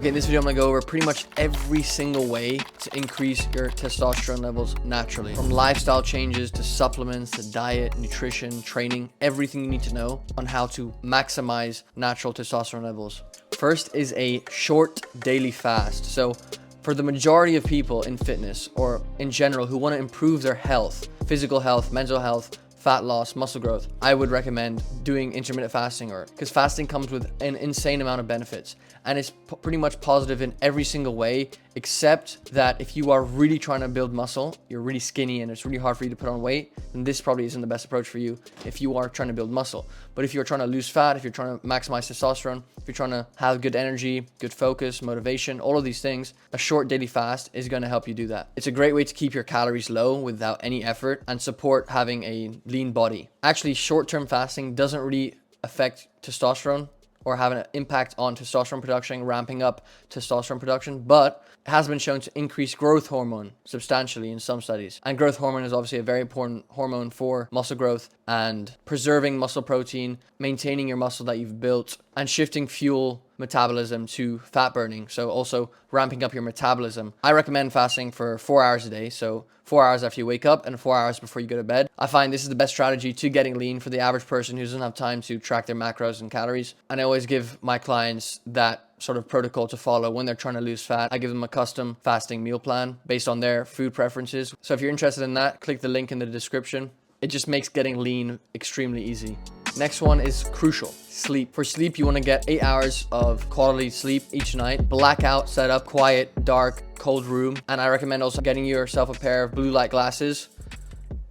Okay, in this video, I'm gonna go over pretty much every single way to increase your testosterone levels naturally. From lifestyle changes to supplements to diet, nutrition, training, everything you need to know on how to maximize natural testosterone levels. First is a short daily fast. So for the majority of people in fitness or in general who want to improve their health, physical health, mental health, fat loss, muscle growth, I would recommend doing intermittent fasting, because fasting comes with an insane amount of benefits and it's pretty much positive in every single way, except that if you are really trying to build muscle, you're really skinny and it's really hard for you to put on weight, then this probably isn't the best approach for you if you are trying to build muscle. But if you're trying to lose fat, if you're trying to maximize testosterone, if you're trying to have good energy, good focus, motivation, all of these things, a short daily fast is going to help you do that. It's a great way to keep your calories low without any effort and support having a lean body. Actually, short-term fasting doesn't really affect testosterone or have an impact on testosterone production, ramping up testosterone production, but it has been shown to increase growth hormone substantially in some studies. And growth hormone is obviously a very important hormone for muscle growth and preserving muscle protein, maintaining your muscle that you've built, and shifting fuel metabolism to fat burning. So also ramping up your metabolism. I recommend fasting for 4 hours a day. So 4 hours after you wake up and 4 hours before you go to bed. I find this is the best strategy to getting lean for the average person who doesn't have time to track their macros and calories. And I always give my clients that sort of protocol to follow when they're trying to lose fat. I give them a custom fasting meal plan based on their food preferences. So if you're interested in that, click the link in the description. It just makes getting lean extremely easy. Next one is crucial. Sleep. For sleep, you want to get 8 hours of quality sleep each night. Blackout setup, quiet, dark, cold room. And I recommend also getting yourself a pair of blue light glasses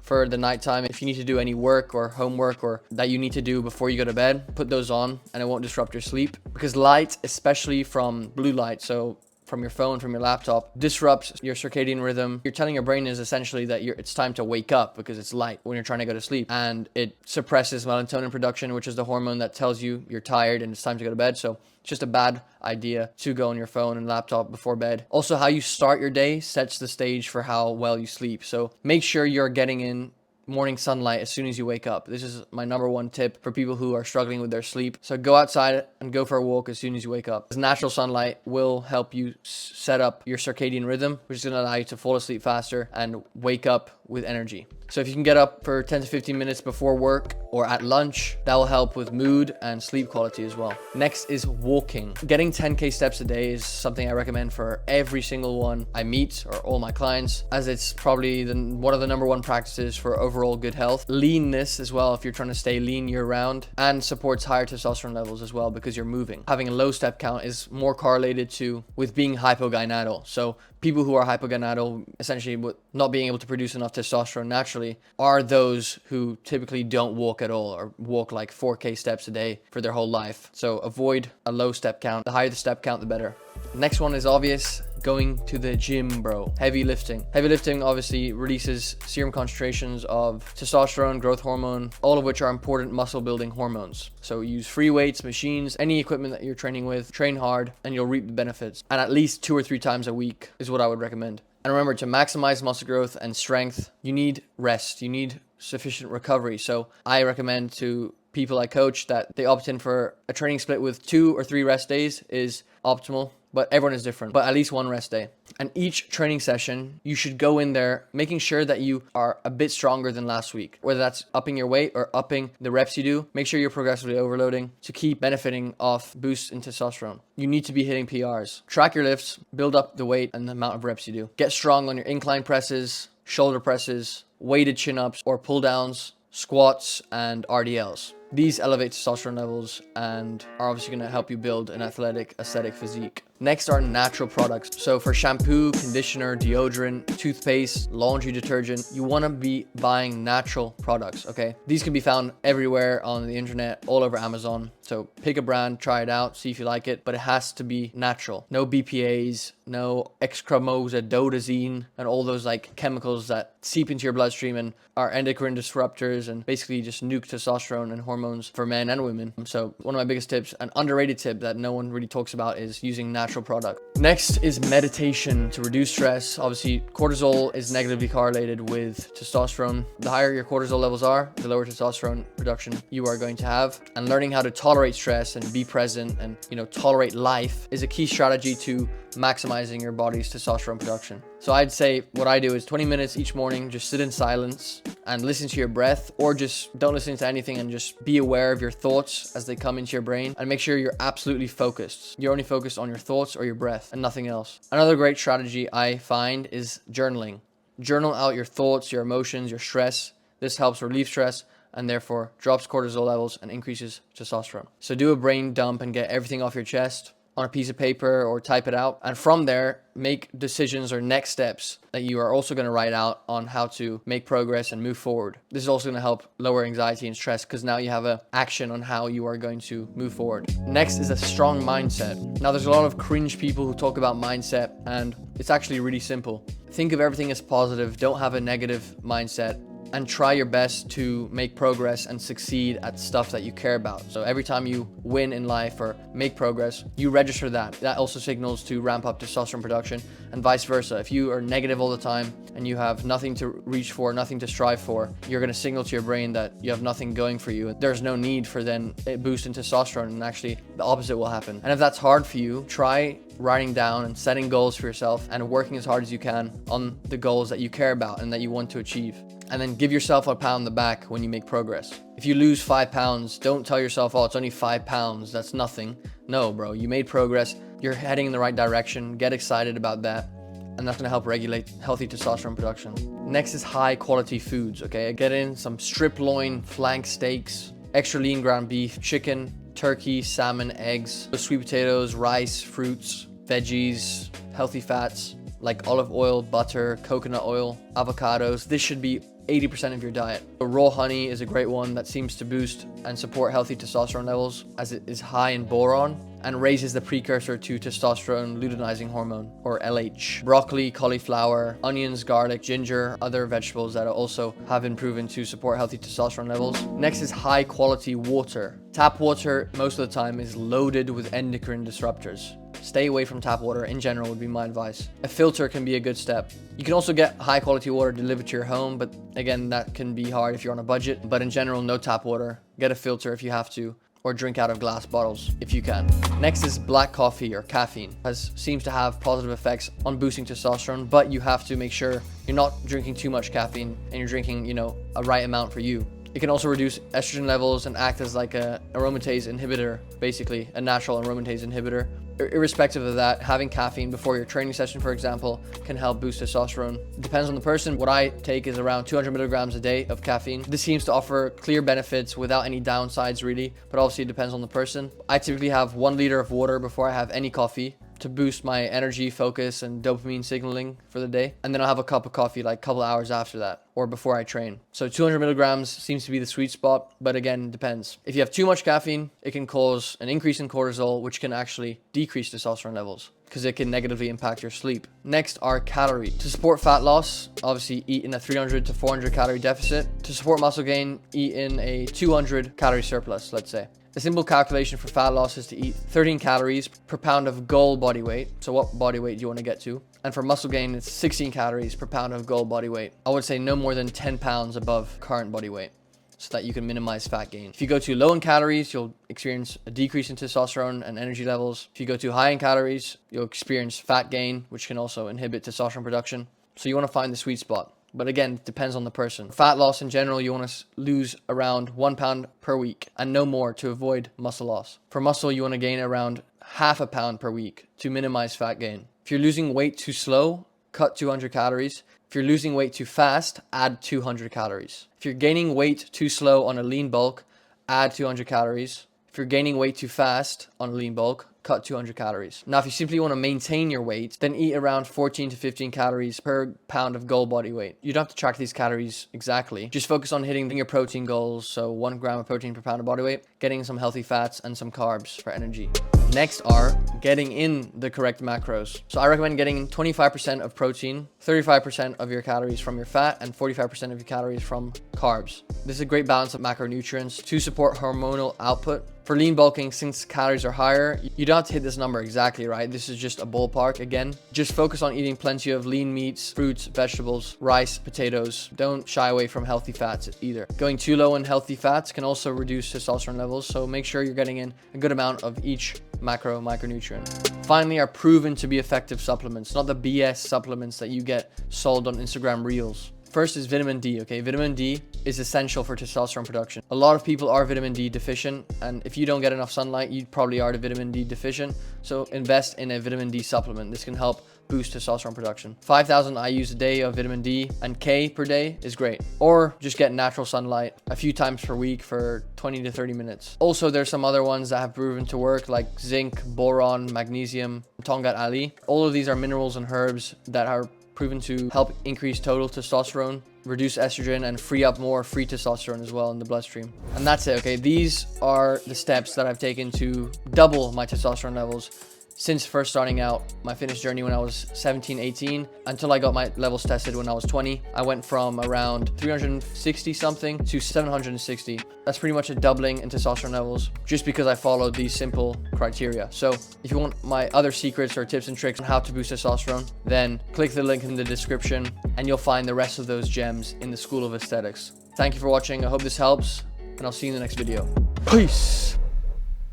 for the nighttime. If you need to do any work or homework or that you need to do before you go to bed, put those on and it won't disrupt your sleep. Because light, especially from blue light, so from your phone, from your laptop, disrupts your circadian rhythm. You're telling your brain is essentially that it's time to wake up because it's light when you're trying to go to sleep, and it suppresses melatonin production, which is the hormone that tells you you're tired and it's time to go to bed. So it's just a bad idea to go on your phone and laptop before bed. Also, how you start your day sets the stage for how well you sleep. So make sure you're getting in morning sunlight as soon as you wake up. This is my number one tip for people who are struggling with their sleep. So go outside and go for a walk as soon as you wake up. This natural sunlight will help you set up your circadian rhythm, which is going to allow you to fall asleep faster and wake up with energy. So if you can get up for 10 to 15 minutes before work or at lunch, that will help with mood and sleep quality as well. Next is walking. Getting 10K steps a day is something I recommend for every single one I meet or all my clients, as it's probably one of the number one practices for overall good health. Leanness as well, if you're trying to stay lean year round, and supports higher testosterone levels as well because you're moving. Having a low step count is more correlated with being hypogonadal. So people who are hypogonadal, essentially with not being able to produce enough testosterone naturally, are those who typically don't walk at all or walk like 4K steps a day for their whole life. So avoid a low step count. The higher the step count, the better. Next one is obvious. Going to the gym, bro. Heavy lifting. Heavy lifting obviously releases serum concentrations of testosterone, growth hormone, all of which are important muscle building hormones. So use free weights, machines, any equipment that you're training with, train hard, and you'll reap the benefits. And at least 2 or 3 times a week is what I would recommend. And remember, to maximize muscle growth and strength, you need rest. You need sufficient recovery. So I recommend to people I coach that they opt in for a training split with 2 or 3 rest days is optimal. But everyone is different, but at least 1 rest day. And each training session, you should go in there making sure that you are a bit stronger than last week, whether that's upping your weight or upping the reps you do. Make sure you're progressively overloading to keep benefiting off boosts in testosterone. You need to be hitting PRs. Track your lifts, build up the weight and the amount of reps you do. Get strong on your incline presses, shoulder presses, weighted chin-ups or pull-downs, squats, and RDLs. These elevate testosterone levels and are obviously going to help you build an athletic, aesthetic physique. Next are natural products. So for shampoo, conditioner, deodorant, toothpaste, laundry detergent, you want to be buying natural products, okay? These can be found everywhere on the internet, all over Amazon. So pick a brand, try it out, see if you like it, but it has to be natural. No BPAs, no dodazine, and all those like chemicals that seep into your bloodstream and are endocrine disruptors and basically just nuke testosterone and hormones for men and women. So one of my biggest tips, an underrated tip that no one really talks about, is using natural products. Next is meditation to reduce stress. Obviously, cortisol is negatively correlated with testosterone. The higher your cortisol levels are, the lower testosterone production you are going to have. And learning how to tolerate stress and be present and, tolerate life is a key strategy to maximizing your body's testosterone production. So I'd say what I do is 20 minutes each morning, just sit in silence and listen to your breath, or just don't listen to anything and just be aware of your thoughts as they come into your brain, and make sure you're absolutely focused. You're only focused on your thoughts or your breath and nothing else. Another great strategy I find is journaling. Journal out your thoughts, your emotions, your stress. This helps relieve stress and therefore drops cortisol levels and increases testosterone. So do a brain dump and get everything off your chest on a piece of paper or type it out. And from there, make decisions or next steps that you are also going to write out on how to make progress and move forward. This is also going to help lower anxiety and stress because now you have an action on how you are going to move forward. Next is a strong mindset. Now there's a lot of cringe people who talk about mindset, and it's actually really simple. Think of everything as positive. Don't have a negative mindset. And try your best to make progress and succeed at stuff that you care about. So every time you win in life or make progress, you register that. That also signals to ramp up testosterone production, and vice versa. If you are negative all the time and you have nothing to reach for, nothing to strive for, you're going to signal to your brain that you have nothing going for you. There's no need for then a boost in testosterone, and actually the opposite will happen. And if that's hard for you, try writing down and setting goals for yourself and working as hard as you can on the goals that you care about and that you want to achieve. And then give yourself a pat on the back when you make progress. If you lose 5 pounds, don't tell yourself, oh, it's only 5 pounds, that's nothing. No, bro, you made progress. You're heading in the right direction. Get excited about that. And that's going to help regulate healthy testosterone production. Next is high quality foods, okay? Get in some strip loin, flank steaks, extra lean ground beef, chicken, turkey, salmon, eggs, sweet potatoes, rice, fruits, veggies, healthy fats like olive oil, butter, coconut oil, avocados. This should be 80% of your diet. Raw honey is a great one that seems to boost and support healthy testosterone levels as it is high in boron and raises the precursor to testosterone luteinizing hormone, or LH. Broccoli, cauliflower, onions, garlic, ginger, other vegetables that also have been proven to support healthy testosterone levels. Next is high quality water. Tap water most of the time is loaded with endocrine disruptors. Stay away from tap water in general would be my advice. A filter can be a good step. You can also get high quality water delivered to your home, but again, that can be hard if you're on a budget. But in general, no tap water. Get a filter if you have to, or drink out of glass bottles if you can. Next is black coffee or caffeine. Seems to have positive effects on boosting testosterone, but you have to make sure you're not drinking too much caffeine and you're drinking, a right amount for you. It can also reduce estrogen levels and act as like a aromatase inhibitor, basically a natural aromatase inhibitor. Irrespective of that, having caffeine before your training session, for example, can help boost testosterone. It depends on the person. What I take is around 200 milligrams a day of caffeine. This seems to offer clear benefits without any downsides really, but obviously it depends on the person. I typically have 1 liter of water before I have any coffee to boost my energy, focus, and dopamine signaling for the day. And then I'll have a cup of coffee like a couple hours after that or before I train. So 200 milligrams seems to be the sweet spot, but again, depends. If you have too much caffeine, it can cause an increase in cortisol, which can actually decrease testosterone levels because it can negatively impact your sleep. Next are calories. To support fat loss, obviously eat in a 300 to 400 calorie deficit. To support muscle gain, eat in a 200 calorie surplus, let's say. A simple calculation for fat loss is to eat 13 calories per pound of goal body weight. So what body weight do you want to get to? And for muscle gain, it's 16 calories per pound of goal body weight. I would say no more than 10 pounds above current body weight so that you can minimize fat gain. If you go too low in calories, you'll experience a decrease in testosterone and energy levels. If you go too high in calories, you'll experience fat gain, which can also inhibit testosterone production. So you want to find the sweet spot. But again, it depends on the person. Fat loss in general, you want to lose around 1 pound per week and no more to avoid muscle loss. For muscle, you want to gain around half a pound per week to minimize fat gain. If you're losing weight too slow, cut 200 calories. If you're losing weight too fast, add 200 calories. If you're gaining weight too slow on a lean bulk, add 200 calories. If you're gaining weight too fast on a lean bulk, cut 200 calories. Now, if you simply want to maintain your weight, then eat around 14 to 15 calories per pound of goal body weight. You don't have to track these calories exactly. Just focus on hitting your protein goals. So 1 gram of protein per pound of body weight, getting some healthy fats and some carbs for energy. Next are getting in the correct macros. So I recommend getting 25% of protein, 35% of your calories from your fat, and 45% of your calories from carbs. This is a great balance of macronutrients to support hormonal output For lean bulking, since calories are higher, you don't have to hit this number exactly, right? This is just a ballpark. Again, just focus on eating plenty of lean meats, fruits, vegetables, rice, potatoes. Don't shy away from healthy fats either. Going too low in healthy fats can also reduce testosterone levels, so make sure you're getting in a good amount of each micronutrient. Finally, are proven to be effective supplements, not the BS supplements that you get sold on Instagram Reels. First is vitamin D, okay? Vitamin D is essential for testosterone production. A lot of people are vitamin D deficient, and if you don't get enough sunlight, you probably are vitamin D deficient. So invest in a vitamin D supplement. This can help boost testosterone production. 5,000 IUs a day of vitamin D and K per day is great. Or just get natural sunlight a few times per week for 20 to 30 minutes. Also, there's some other ones that have proven to work, like zinc, boron, magnesium, Tongat Ali. All of these are minerals and herbs that are proven to help increase total testosterone, reduce estrogen, and free up more free testosterone as well in the bloodstream. And that's it, okay? These are the steps that I've taken to double my testosterone levels since first starting out my fitness journey when I was 17, 18, until I got my levels tested when I was 20. I went from around 360 something to 760. That's pretty much a doubling in testosterone levels just because I followed these simple criteria. So if you want my other secrets or tips and tricks on how to boost testosterone, then click the link in the description and you'll find the rest of those gems in the School of Aesthetics. Thank you for watching. I hope this helps, and I'll see you in the next video. Peace.